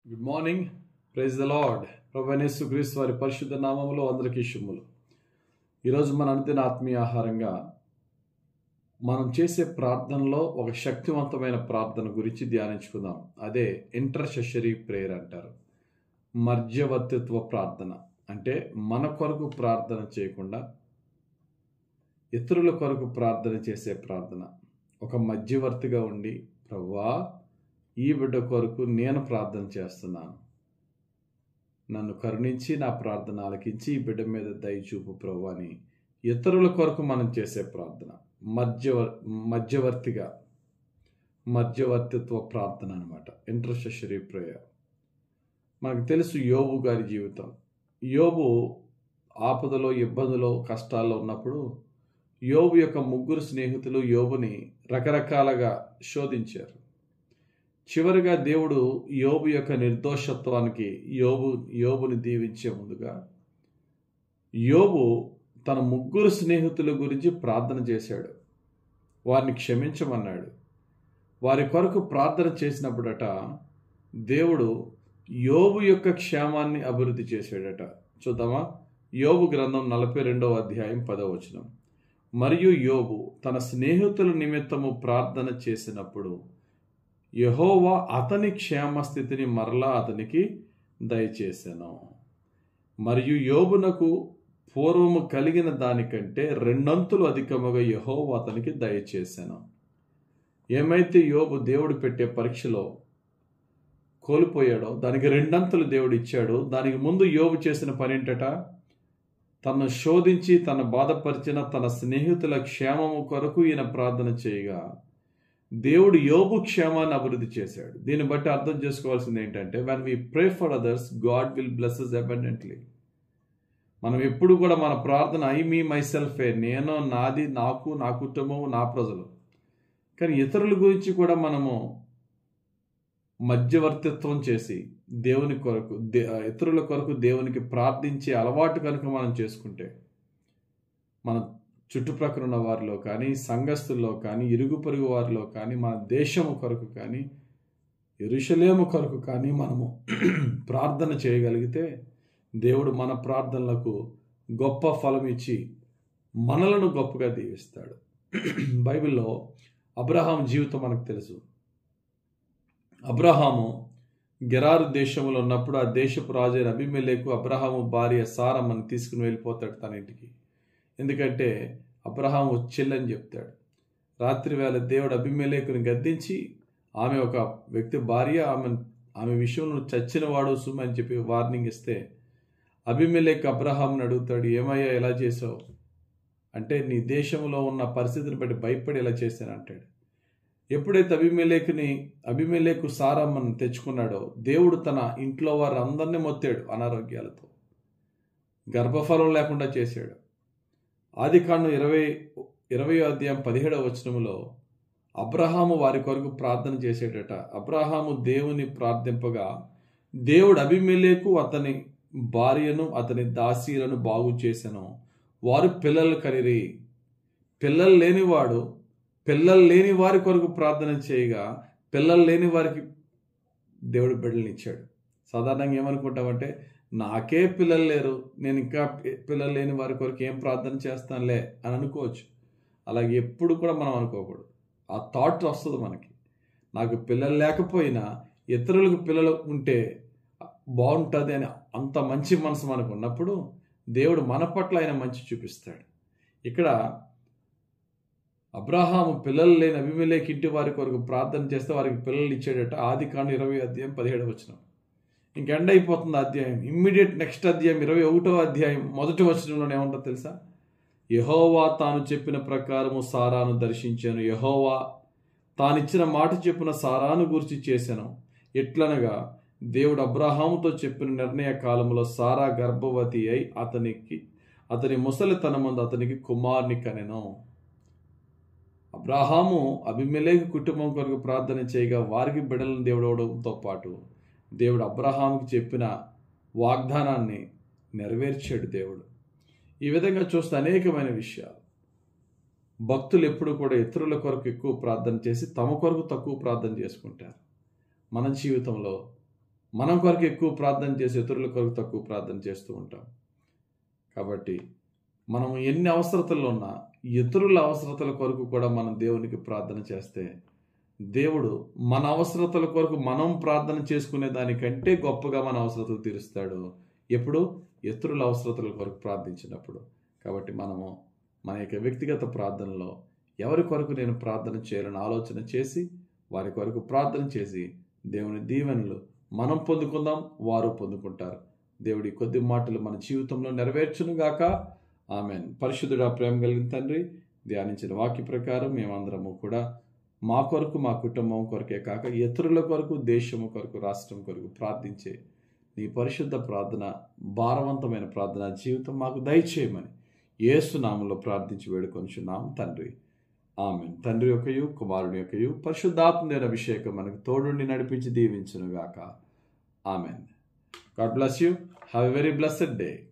Good morning. Praise the lord. ప్రభువైన యేసుక్రీస్తు వారి పరిశుద్ధ నామములో అందరికీ శుభములు. ఈరోజు మన అనుదిన ఆత్మీయ ఆహారంగా మనం చేసే ప్రార్థనలో ఒక శక్తివంతమైన ప్రార్థన గురించి ధ్యానించుకుందాం. అదే ఇంటర్సెసరీ ప్రేయర్ అంటారు. మధ్యవర్తిత్వ ప్రార్థన అంటే మన కొరకు ప్రార్థన చేయకుండా ఇతరుల కొరకు ప్రార్థన చేసే ప్రార్థన. ఒక మధ్యవర్తిగా ఉండి, ప్రభువా ఈ బిడ్డ కొరకు నేను ప్రార్థన చేస్తున్నాను, నన్ను కరుణించి నా ప్రార్థన ఆలకించి ఈ బిడ్డ మీద దయ చూపు ప్రభు అని ఇతరుల కొరకు మనం చేసే ప్రార్థన మధ్యవర్తిత్వ ప్రార్థన అనమాట. Intercessory prayer. మనకు తెలుసు యోబు గారి జీవితం. యోబు ఆపదలో, ఇబ్బందులో, కష్టాల్లో ఉన్నప్పుడు యోబు యొక్క ముగ్గురు స్నేహితులు యోబుని రకరకాలుగా శోధించారు. చివరిగా దేవుడు యోబు యొక్క నిర్దోషత్వానికి యోబుని దీవించే ముందుగా యోబు తన ముగ్గురు స్నేహితుల గురించి ప్రార్థన చేశాడు. వారిని క్షమించమన్నాడు. వారి కొరకు ప్రార్థన చేసినప్పుడట దేవుడు యోబు యొక్క క్షేమాన్ని అభివృద్ధి చేశాడట. చూద్దామా? యోబు గ్రంథం 42వ అధ్యాయం 10వ వచనం. మరియు యోబు తన స్నేహితుల నిమిత్తము ప్రార్థన చేసినప్పుడు యెహోవా అతని క్షేమస్థితిని మరలా అతనికి దయచేసెను. మరియు యోబునకు పూర్వము కలిగిన దానికంటే రెండంతులు అధికముగా యెహోవా అతనికి దయచేసెను. ఏమైతే యోబు దేవుడు పెట్టే పరీక్షలో కోల్పోయాడో దానికి రెండంతులు దేవుడు ఇచ్చాడు. దానికి ముందు యోబు చేసిన పని ఏంటట? తను శోధించి తను బాధపరిచిన తన స్నేహితుల క్షేమము కొరకు ఈయన ప్రార్థన చేయగా దేవుడు యోబు క్షేమాన్ని అభివృద్ధి చేశాడు. దీన్ని బట్టి అర్థం చేసుకోవాల్సింది ఏంటంటే, when we pray for others God will bless us abundantly. మనం ఎప్పుడు కూడా మన ప్రార్థన ఐ మీ మై సెల్ఫే, నేను, నాది, నాకు, నా కుటుంబం, నా ప్రజలు. కానీ ఇతరుల గురించి కూడా మనము మధ్యవర్తిత్వం చేసి దేవుని కొరకు, ఇతరుల కొరకు దేవునికి ప్రార్థించే అలవాటు కనుక మనం చేసుకుంటే మన చుట్టుప్రక్కల ఉన్న వారిలో కానీ, సంఘస్థుల్లో కానీ, ఇరుగు పొరుగు వారిలో కానీ, మన దేశము కొరకు కానీ, యెరూషలేము కొరకు కానీ మనము ప్రార్థన చేయగలిగితే దేవుడు మన ప్రార్థనలకు గొప్ప ఫలం ఇచ్చి మనలను గొప్పగా దీవిస్తాడు. బైబిల్లో అబ్రహాం జీవితం మనకు తెలుసు. అబ్రహాము గెరారు దేశంలో ఉన్నప్పుడు ఆ దేశపు రాజు అయిన అబీమెలెకు అబ్రహాము భార్య సారమ్మని తీసుకుని వెళ్ళిపోతాడు తన ఇంటికి. ఎందుకంటే అబ్రహాం వచ్చిల్లని చెప్తాడు. రాత్రి వేళ దేవుడు అబీమెలెకుని గద్దించి, ఆమె ఒక వ్యక్తి భార్య, ఆమె విషయంలో చచ్చిన వాడు సుమ అని చెప్పి వార్నింగ్ ఇస్తే అబీమెలెకు అబ్రహాంని అడుగుతాడు, ఏమయ్యా ఎలా చేసావు అంటే, నీ దేశంలో ఉన్న పరిస్థితిని బట్టి భయపడి ఎలా చేశాను అంటాడు. ఎప్పుడైతే అబీమెలెకు సారమ్మను తెచ్చుకున్నాడో దేవుడు తన ఇంట్లో వారందరినీ మొత్తాడు అనారోగ్యాలతో, గర్భఫలం లేకుండా చేశాడు. ఆదికాండం 20వ అధ్యాయం 17వ వచనములో అబ్రహాము వారి కొరకు ప్రార్థన చేసేటట. అబ్రహాము దేవుని ప్రార్థింపగా దేవుడు అబీమెలెకు అతని భార్యను అతని దాసీలను బాగు చేసెను. వారు పిల్లలు కనిరి. పిల్లలు లేని వారి కొరకు ప్రార్థన చేయగా పిల్లలు లేని వారికి దేవుడు బిడ్డలనిచ్చాడు. సాధారణంగా ఏమనుకుంటామంటే, నాకే పిల్లలు లేరు, నేను ఇంకా పిల్లలు లేని వారి కొరకు ఏం ప్రార్థన చేస్తానులే అని అనుకోవచ్చు. అలాగే ఎప్పుడు కూడా మనం అనుకోకూడదు. ఆ థాట్ వస్తుంది మనకి, నాకు పిల్లలు లేకపోయినా ఇతరులకు పిల్లలు ఉంటే బాగుంటుంది అని. అంత మంచి మనసు మనకు ఉన్నప్పుడు దేవుడు మన పట్ల ఆయన మంచి చూపిస్తాడు. ఇక్కడ అబ్రహాము పిల్లలు లేని అబీమెలెకు ఇంటి వారి కొరకు ప్రార్థన చేస్తే వారికి పిల్లలు ఇచ్చాడట. ఆదికాండం 20వ అధ్యాయం 17వ వచనం. ఇంకెండ్ అయిపోతుంది అధ్యాయం. ఇమ్మీడియట్ నెక్స్ట్ అధ్యాయం 21వ అధ్యాయం 1వ వచనంలోనే ఏమంటో తెలుసా? యెహోవా తాను చెప్పిన ప్రకారము సారాను దర్శించాను. యెహోవా తానిచ్చిన మాట చెప్పున సారాను గురించి చేశాను. ఎట్లనగా దేవుడు అబ్రహాముతో చెప్పిన నిర్ణయ కాలంలో సారా గర్భవతి అయి అతని ముసలితనమందు అతనికి కుమారుని కనెను. అబ్రహాము అబీమెలెకు కుటుంబం కొరకు ప్రార్థన చేయగా వారికి బిడ్డలను దేవుడు అవడంతో పాటు దేవుడు అబ్రహాముకి చెప్పిన వాగ్దానాన్ని నెరవేర్చాడు దేవుడు. ఈ విధంగా చూస్తే అనేకమైన విషయాలు. భక్తులు ఎప్పుడు కూడా ఇతరుల కొరకు ఎక్కువ ప్రార్థన చేసి తమ కొరకు తక్కువ ప్రార్థన చేసుకుంటారు. మన జీవితంలో మనం కొరకు ఎక్కువ ప్రార్థన చేసి ఇతరుల కొరకు తక్కువ ప్రార్థన చేస్తూ ఉంటాం. కాబట్టి మనం ఎన్ని అవసరతల్లో ఉన్నా ఇతరుల అవసరతల కొరకు కూడా మనం దేవునికి ప్రార్థన చేస్తే దేవుడు మన అవసరతల కొరకు మనం ప్రార్థన చేసుకునే దానికంటే గొప్పగా మన అవసరతలు తీరుస్తాడు. ఎప్పుడు? ఇతరుల అవసరతల కొరకు ప్రార్థించినప్పుడు. కాబట్టి మనము మన యొక్క వ్యక్తిగత ప్రార్థనలో ఎవరి కొరకు నేను ప్రార్థన చేయాలని ఆలోచన చేసి వారి కొరకు ప్రార్థన చేసి దేవుని దీవెనలు మనం పొందుకుందాం, వారు పొందుకుంటారు. దేవుడి కొద్ది మాటలు మన జీవితంలో నెరవేర్చును గాక. ఆమెన్. పరిశుద్ధుడా, ప్రేమ కలిగిన తండ్రి, ధ్యానించిన వాక్య ప్రకారం మేమందరము కూడా మా కొరకు, మా కుటుంబం కొరకే కాక ఇతరుల కొరకు, దేశము కొరకు, రాష్ట్రం కొరకు ప్రార్థించే నీ పరిశుద్ధ ప్రార్థన, భారవంతమైన ప్రార్థన జీవితం మాకు దయచేయమని యేసు నామములో ప్రార్థించి వేడుకొనుచున్నాం తండ్రి. ఆమెన్. తండ్రి యొక్కయు, కుమారుని యొక్కయు, పరిశుద్ధాత్మ అభిషేకం మనకు తోడుండి నడిపించి దీవించును గాక. Amen. God bless you. Have a very blessed day.